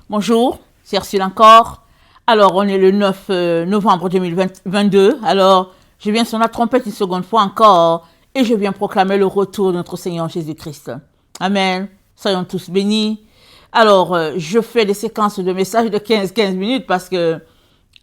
Bonjour, c'est Ursule encore. Alors, on est le 9 novembre 2022. Alors, je viens sur la trompette une seconde fois encore et je viens proclamer le retour de notre Seigneur Jésus-Christ. Amen. Soyons tous bénis. Alors, je fais des séquences de messages de 15 minutes parce que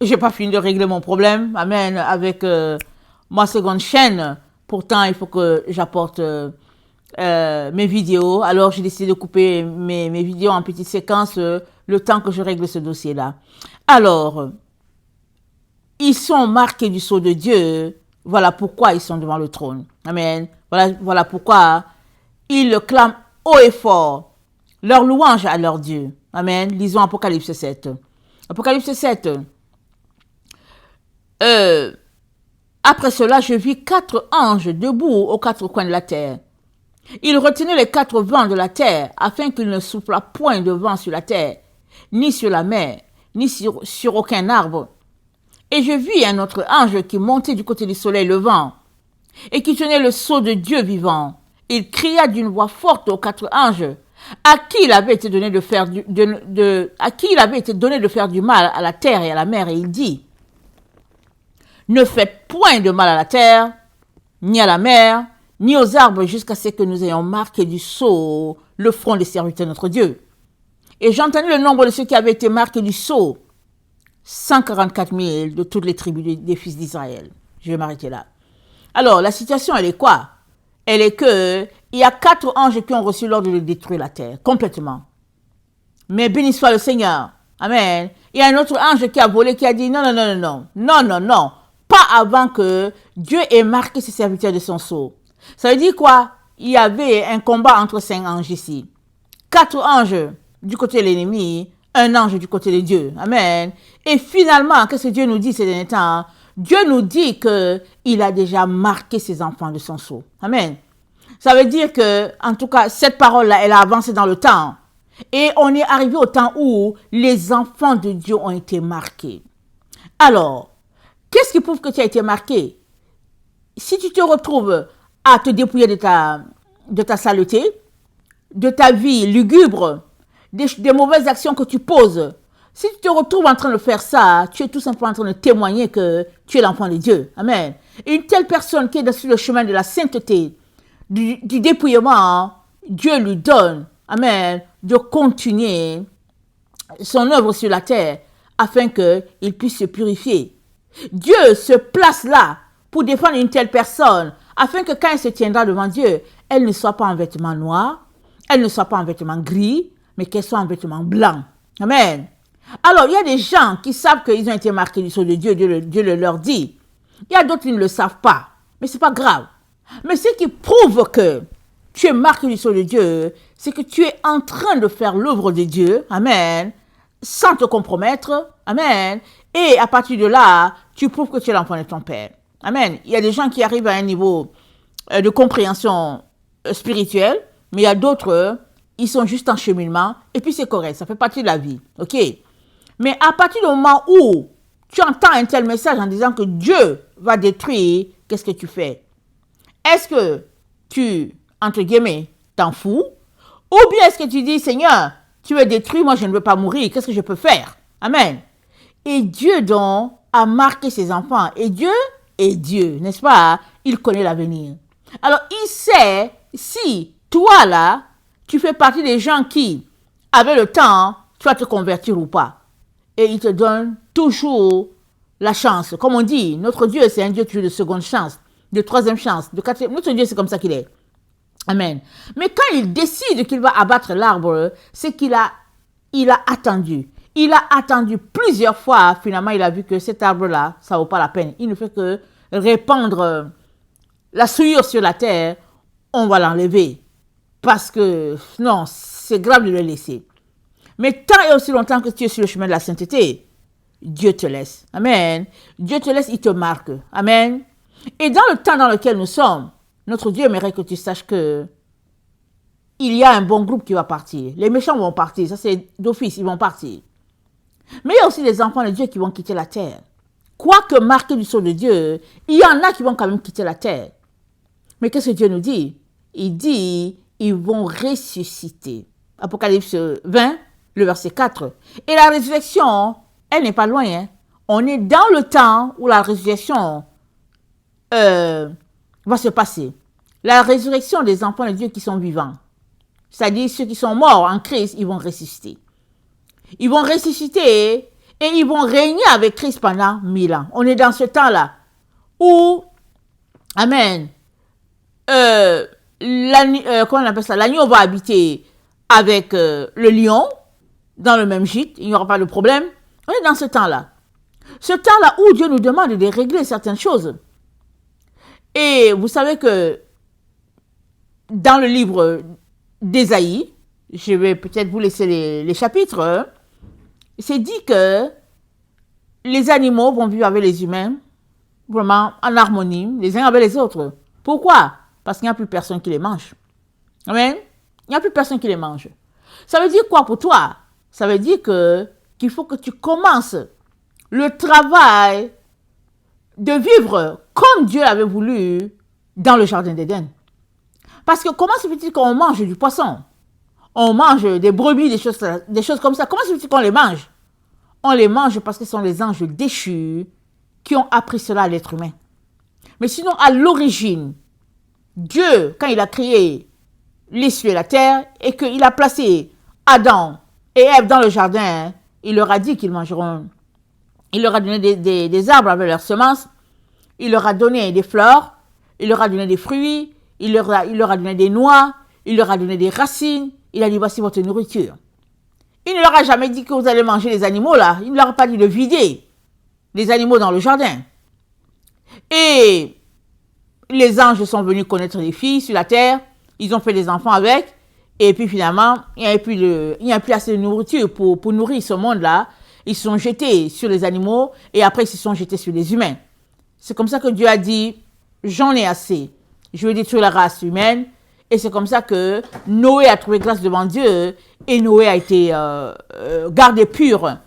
j'ai pas fini de régler mon problème. Amen. Avec ma seconde chaîne. Pourtant, il faut que j'apporte mes vidéos. Alors, j'ai décidé de couper mes vidéos en petites séquences le temps que je règle ce dossier-là. Alors, ils sont marqués du sceau de Dieu. Voilà pourquoi ils sont devant le trône. Amen. Voilà pourquoi ils le clament haut et fort. Leur louange à leur Dieu. Amen. Lisons Apocalypse 7. Apocalypse 7. Après cela, je vis 4 anges debout aux 4 coins de la terre. Ils retenaient les 4 vents de la terre, afin qu'il ne soufflât point de vent sur la terre, ni sur la mer, ni sur aucun arbre. Et je vis un autre ange qui montait du côté du soleil levant, et qui tenait le sceau de Dieu vivant. Il cria d'une voix forte aux 4 anges, à qui il avait été donné de faire du mal à la terre et à la mer, et il dit: ne faites point de mal à la terre, ni à la mer, ni aux arbres, jusqu'à ce que nous ayons marqué du sceau le front des serviteurs de notre Dieu. Et j'entendis le nombre de ceux qui avaient été marqués du sceau, 144 000 de toutes les tribus des fils d'Israël. Je vais m'arrêter là. Alors, la situation, elle est quoi? Elle est que il y a 4 anges qui ont reçu l'ordre de détruire la terre, complètement. Mais béni soit le Seigneur. Amen. Il y a un autre ange qui a volé, qui a dit non, pas avant que Dieu ait marqué ses serviteurs de son sceau. Ça veut dire quoi? Il y avait un combat entre 5 anges ici. 4 anges du côté de l'ennemi, un ange du côté de Dieu. Amen. Et finalement, qu'est-ce que Dieu nous dit ces derniers temps? Dieu nous dit qu'il a déjà marqué ses enfants de son sceau. Amen. Ça veut dire que, en tout cas, cette parole-là, elle a avancé dans le temps. Et on est arrivé au temps où les enfants de Dieu ont été marqués. Alors, qu'est-ce qui prouve que tu as été marqué? Si tu te retrouves à te dépouiller de ta saleté, de ta vie lugubre, des mauvaises actions que tu poses, si tu te retrouves en train de faire ça, tu es tout simplement en train de témoigner que tu es l'enfant de Dieu. Amen. Une telle personne qui est sur le chemin de la sainteté, du dépouillement, Dieu lui donne, amen, de continuer son œuvre sur la terre afin qu'il puisse se purifier. Dieu se place là pour défendre une telle personne afin que quand elle se tiendra devant Dieu, elle ne soit pas en vêtements noirs, elle ne soit pas en vêtements gris, mais qu'elle soit en vêtements blancs. Amen. Alors, il y a des gens qui savent qu'ils ont été marqués du sceau de Dieu, Dieu le leur dit. Il y a d'autres qui ne le savent pas, mais c'est pas grave. Mais ce qui prouve que tu es marqué du sceau de Dieu, c'est que tu es en train de faire l'œuvre de Dieu, amen, sans te compromettre, amen. Et à partir de là, tu prouves que tu es l'enfant de ton Père. Amen. Il y a des gens qui arrivent à un niveau de compréhension spirituelle, mais il y a d'autres, ils sont juste en cheminement, et puis c'est correct, ça fait partie de la vie, ok? Mais à partir du moment où tu entends un tel message en disant que Dieu va détruire, qu'est-ce que tu fais? Est-ce que tu, entre guillemets, t'en fous? Ou bien est-ce que tu dis, Seigneur, tu veux détruire, moi je ne veux pas mourir, qu'est-ce que je peux faire? Amen. Et Dieu donc a marqué ses enfants. Et Dieu est Dieu, n'est-ce pas? Il connaît l'avenir. Alors il sait si toi là, tu fais partie des gens qui, avec le temps, tu vas te convertir ou pas. Et il te donne toujours la chance. Comme on dit, notre Dieu c'est un Dieu toujours de seconde chance, de troisième chance, de quatrième. Notre Dieu c'est comme ça qu'il est. Amen. Mais quand il décide qu'il va abattre l'arbre, c'est qu'il a attendu. Il a attendu plusieurs fois. Finalement, il a vu que cet arbre-là, ça ne vaut pas la peine. Il ne fait que répandre la souillure sur la terre. On va l'enlever. Parce que, non, c'est grave de le laisser. Mais tant et aussi longtemps que tu es sur le chemin de la sainteté, Dieu te laisse. Amen. Dieu te laisse, il te marque. Amen. Et dans le temps dans lequel nous sommes, notre Dieu aimerait que tu saches que il y a un bon groupe qui va partir. Les méchants vont partir, ça c'est d'office, ils vont partir. Mais il y a aussi les enfants de Dieu qui vont quitter la terre. Quoique marqués du sceau de Dieu, il y en a qui vont quand même quitter la terre. Mais qu'est-ce que Dieu nous dit? Il dit, ils vont ressusciter. Apocalypse 20, le verset 4. Et la résurrection, elle n'est pas loin. Hein. On est dans le temps où la résurrection va se passer. La résurrection des enfants de Dieu qui sont vivants. C'est-à-dire ceux qui sont morts en Christ, ils vont ressusciter. Ils vont ressusciter et ils vont régner avec Christ pendant 1000 ans. On est dans ce temps-là où, amen, comment on appelle ça? L'agneau va habiter avec le lion dans le même gîte. Il n'y aura pas de problème. On est dans ce temps-là. Ce temps-là où Dieu nous demande de régler certaines choses. Et vous savez que dans le livre d'Ésaïe, je vais peut-être vous laisser les chapitres, c'est dit que les animaux vont vivre avec les humains, vraiment en harmonie, les uns avec les autres. Pourquoi? Parce qu'il n'y a plus personne qui les mange. Amen? Il n'y a plus personne qui les mange. Ça veut dire quoi pour toi? Ça veut dire qu'il faut que tu commences le travail de vivre comme Dieu l'avait voulu dans le jardin d'Éden. Parce que comment se fait-il qu'on mange du poisson? On mange des brebis, des choses comme ça. Comment se fait-il qu'on les mange? On les mange parce que ce sont les anges déchus qui ont appris cela à l'être humain. Mais sinon, à l'origine, Dieu, quand il a créé les cieux et la terre, et qu'il a placé Adam et Ève dans le jardin, il leur a dit qu'ils mangeront. Il leur a donné des arbres avec leurs semences, il leur a donné des fleurs, il leur a donné des fruits, il leur a donné des noix, il leur a donné des racines, il a dit voici votre nourriture. Il ne leur a jamais dit que vous allez manger les animaux là, il ne leur a pas dit de vider les animaux dans le jardin. Et les anges sont venus connaître les filles sur la terre, ils ont fait des enfants avec, et puis finalement, il n'y a plus assez de nourriture pour nourrir ce monde-là. Ils se sont jetés sur les animaux, et après ils se sont jetés sur les humains. C'est comme ça que Dieu a dit, j'en ai assez, je vais détruire la race humaine, et c'est comme ça que Noé a trouvé grâce devant Dieu, et Noé a été gardé pur.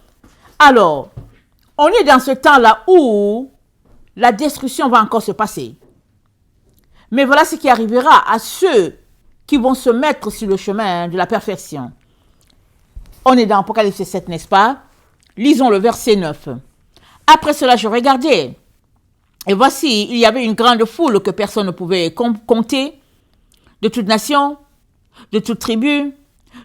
Alors, on est dans ce temps-là où la destruction va encore se passer. Mais voilà ce qui arrivera à ceux qui vont se mettre sur le chemin de la perfection. On est dans Apocalypse 7, n'est-ce pas? Lisons le verset 9. Après cela, je regardais. Et voici, il y avait une grande foule que personne ne pouvait compter, de toute nation, de toute tribu,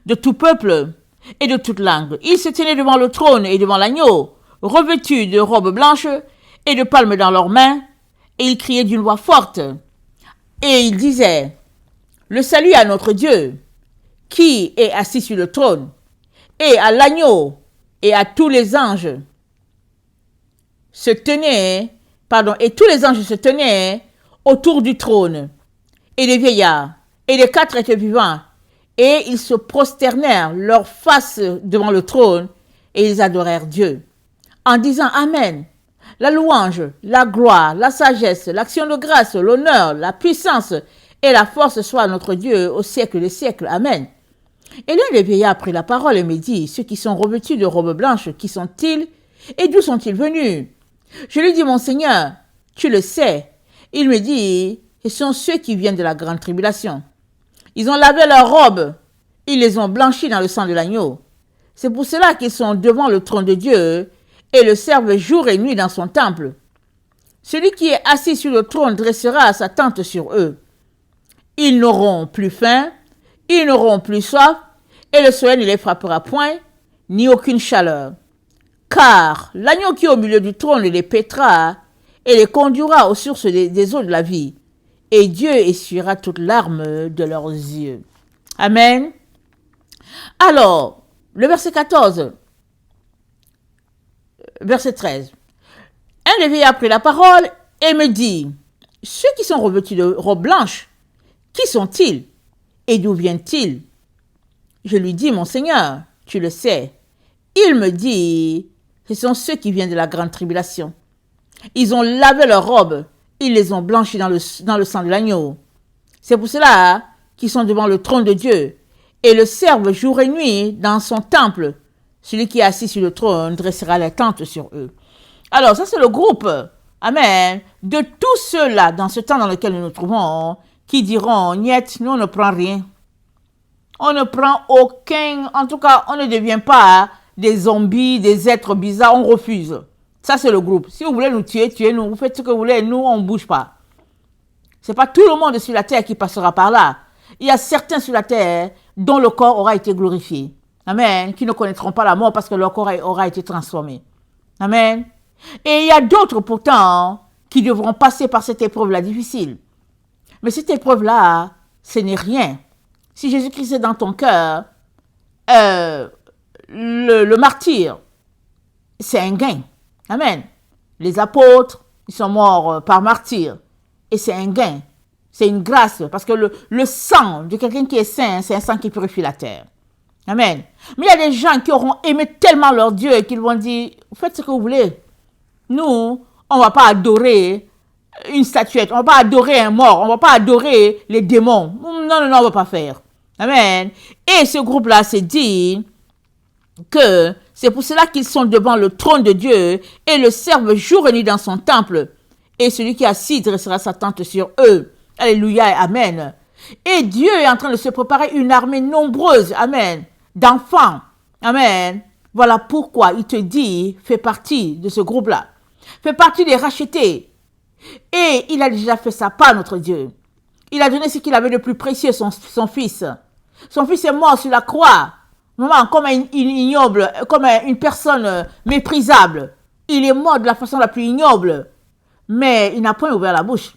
de tout peuple et de toute langue. Ils se tenaient devant le trône et devant l'agneau, revêtus de robes blanches et de palmes dans leurs mains, et ils criaient d'une voix forte. Et ils disaient, le salut à notre Dieu, qui est assis sur le trône, et à l'agneau, et à tous les anges et tous les anges se tenaient autour du trône, et les vieillards, et les 4 êtres vivants, et ils se prosternèrent leur face devant le trône, et ils adorèrent Dieu, en disant Amen. La louange, la gloire, la sagesse, l'action de grâce, l'honneur, la puissance et la force soient à notre Dieu au siècle des siècles. Amen. Et l'un des vieillards prit la parole et me dit, ceux qui sont revêtus de robes blanches, qui sont-ils et d'où sont-ils venus? Je lui dis, mon Seigneur, tu le sais. Il me dit, ce sont ceux qui viennent de la grande tribulation. Ils ont lavé leurs robes, ils les ont blanchis dans le sang de l'agneau. C'est pour cela qu'ils sont devant le trône de Dieu et le servent jour et nuit dans son temple. Celui qui est assis sur le trône dressera sa tente sur eux. Ils n'auront plus faim, ils n'auront plus soif, et le soleil ne les frappera point, ni aucune chaleur. Car l'agneau qui est au milieu du trône les paîtra et les conduira aux sources des eaux de la vie, et Dieu essuiera toutes larmes de leurs yeux. Amen. Alors, le verset 14, verset 13. Un des vieillards prit la parole et me dit, ceux qui sont revêtus de robes blanches, qui sont-ils et d'où viennent-ils? Je lui dis, mon Seigneur, tu le sais. Il me dit, ce sont ceux qui viennent de la grande tribulation. Ils ont lavé leurs robes, ils les ont blanchis dans le sang de l'agneau. C'est pour cela qu'ils sont devant le trône de Dieu et le servent jour et nuit dans son temple. Celui qui est assis sur le trône dressera les tentes sur eux. Alors, ça c'est le groupe, amen, de tous ceux-là, dans ce temps dans lequel nous nous trouvons, qui diront, niet, nous on ne prend rien. On ne prend aucun, en tout cas, on ne devient pas des zombies, des êtres bizarres, on refuse. Ça, c'est le groupe. Si vous voulez nous tuer, tuez-nous. Vous faites ce que vous voulez, nous, on ne bouge pas. Ce n'est pas tout le monde sur la terre qui passera par là. Il y a certains sur la terre dont le corps aura été glorifié. Amen. Qui ne connaîtront pas la mort parce que leur corps aura été transformé. Amen. Et il y a d'autres pourtant qui devront passer par cette épreuve-là difficile. Mais cette épreuve-là, ce n'est rien. Si Jésus-Christ est dans ton cœur, le martyr, c'est un gain. Amen. Les apôtres, ils sont morts par martyr. Et c'est un gain. C'est une grâce. Parce que le sang de quelqu'un qui est saint, c'est un sang qui purifie la terre. Amen. Mais il y a des gens qui auront aimé tellement leur Dieu qu'ils vont dire, faites ce que vous voulez. Nous, on ne va pas adorer une statuette. On ne va pas adorer un mort. On ne va pas adorer les démons. Non, on ne va pas faire. Amen. Et ce groupe-là s'est dit que c'est pour cela qu'ils sont devant le trône de Dieu et le servent jour et nuit dans son temple. Et celui qui a assis dressera sa tente sur eux. Alléluia et amen. Et Dieu est en train de se préparer une armée nombreuse, amen, d'enfants. Amen. Voilà pourquoi il te dit, fais partie de ce groupe-là. Fais partie des rachetés. Et il a déjà fait sa part, notre Dieu. Il a donné ce qu'il avait de plus précieux, son fils. Son fils est mort sur la croix. Maman, comme un ignoble, comme une personne méprisable. Il est mort de la façon la plus ignoble. Mais il n'a point ouvert la bouche.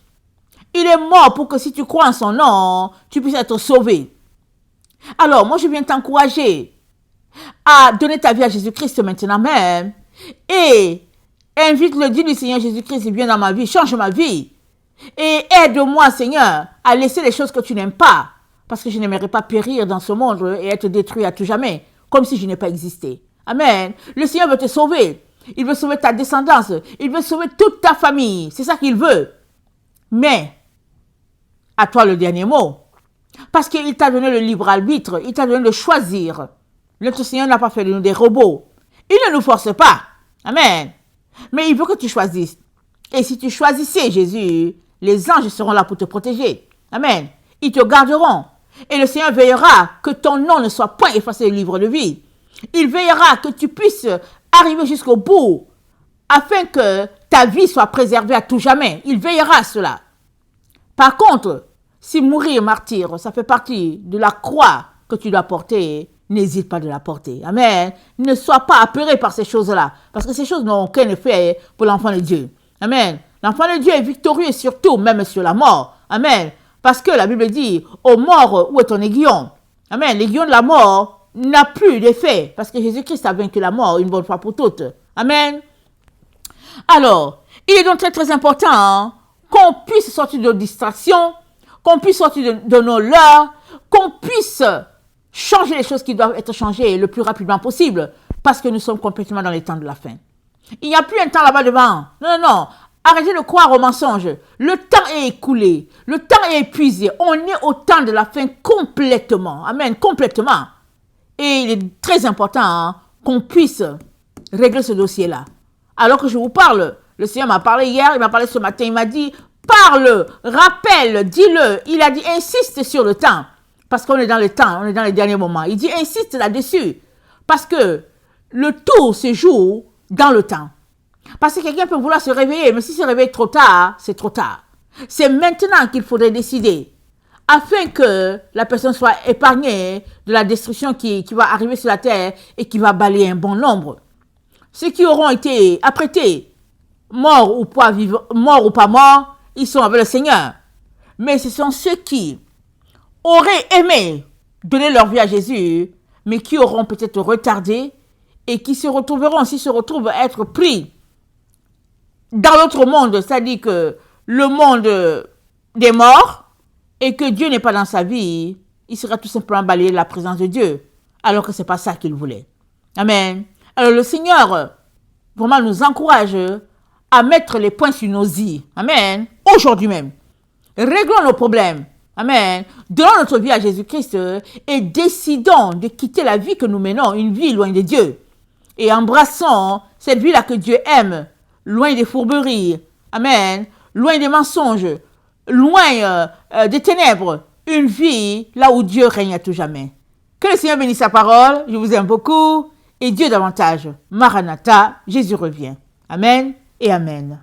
Il est mort pour que si tu crois en son nom, tu puisses être sauvé. Alors, moi, je viens t'encourager à donner ta vie à Jésus-Christ maintenant même. Et invite le Dieu du Seigneur Jésus-Christ, viens dans ma vie, change ma vie. Et aide-moi, Seigneur, à laisser les choses que tu n'aimes pas. Parce que je n'aimerais pas périr dans ce monde et être détruit à tout jamais, comme si je n'ai pas existé. Amen. Le Seigneur veut te sauver. Il veut sauver ta descendance. Il veut sauver toute ta famille. C'est ça qu'il veut. Mais, à toi le dernier mot. Parce qu'il t'a donné le libre arbitre. Il t'a donné de choisir. Notre Seigneur n'a pas fait de nous des robots. Il ne nous force pas. Amen. Mais il veut que tu choisisses. Et si tu choisissais Jésus, les anges seront là pour te protéger. Amen. Ils te garderont. Et le Seigneur veillera que ton nom ne soit point effacé du livre de vie. Il veillera que tu puisses arriver jusqu'au bout afin que ta vie soit préservée à tout jamais. Il veillera à cela. Par contre, si mourir martyr, ça fait partie de la croix que tu dois porter, n'hésite pas de la porter. Amen. Ne sois pas apeuré par ces choses-là, parce que ces choses n'ont aucun effet pour l'enfant de Dieu. Amen. L'enfant de Dieu est victorieux surtout, même sur la mort. Amen. Parce que la Bible dit, ô mort, où est ton aiguillon? Amen. L'aiguillon de la mort n'a plus d'effet, parce que Jésus-Christ a vaincu la mort une bonne fois pour toutes. Amen. Alors, il est donc très très important qu'on puisse sortir de nos distractions, qu'on puisse sortir de nos leurres, qu'on puisse changer les choses qui doivent être changées le plus rapidement possible, parce que nous sommes complètement dans les temps de la fin. Il n'y a plus un temps là-bas devant. Non, non, non. Arrêtez de croire aux mensonges. Le temps est écoulé. Le temps est épuisé. On est au temps de la fin complètement. Amen, complètement. Et il est très important qu'on puisse régler ce dossier-là. Alors que je vous parle, le Seigneur m'a parlé hier, il m'a parlé ce matin, il m'a dit, parle, rappelle, dis-le. Il a dit, insiste sur le temps. Parce qu'on est dans le temps, on est dans les derniers moments. Il dit, insiste là-dessus. Parce que le tout se joue dans le temps. Parce que quelqu'un peut vouloir se réveiller, mais s'il se réveille trop tard, c'est trop tard. C'est maintenant qu'il faudrait décider, afin que la personne soit épargnée de la destruction qui va arriver sur la terre et qui va balayer un bon nombre. Ceux qui auront été apprêtés, morts ou pas morts, ils sont avec le Seigneur. Mais ce sont ceux qui auraient aimé donner leur vie à Jésus, mais qui auront peut-être retardé et qui se retrouveront, s'ils se retrouvent à être pris dans l'autre monde, c'est-à-dire que le monde des morts, et que Dieu n'est pas dans sa vie, il sera tout simplement balayé de la présence de Dieu, alors que ce n'est pas ça qu'il voulait. Amen. Alors le Seigneur, vraiment nous encourage à mettre les points sur nos i. Amen. Aujourd'hui même. Réglons nos problèmes. Amen. Donnons notre vie à Jésus-Christ et décidons de quitter la vie que nous menons, une vie loin de Dieu. Et embrassons cette vie-là que Dieu aime, loin des fourberies. Amen. Loin des mensonges, loin des ténèbres. Une vie là où Dieu règne à tout jamais. Que le Seigneur bénisse sa parole. Je vous aime beaucoup. Et Dieu davantage. Maranatha, Jésus revient. Amen et amen.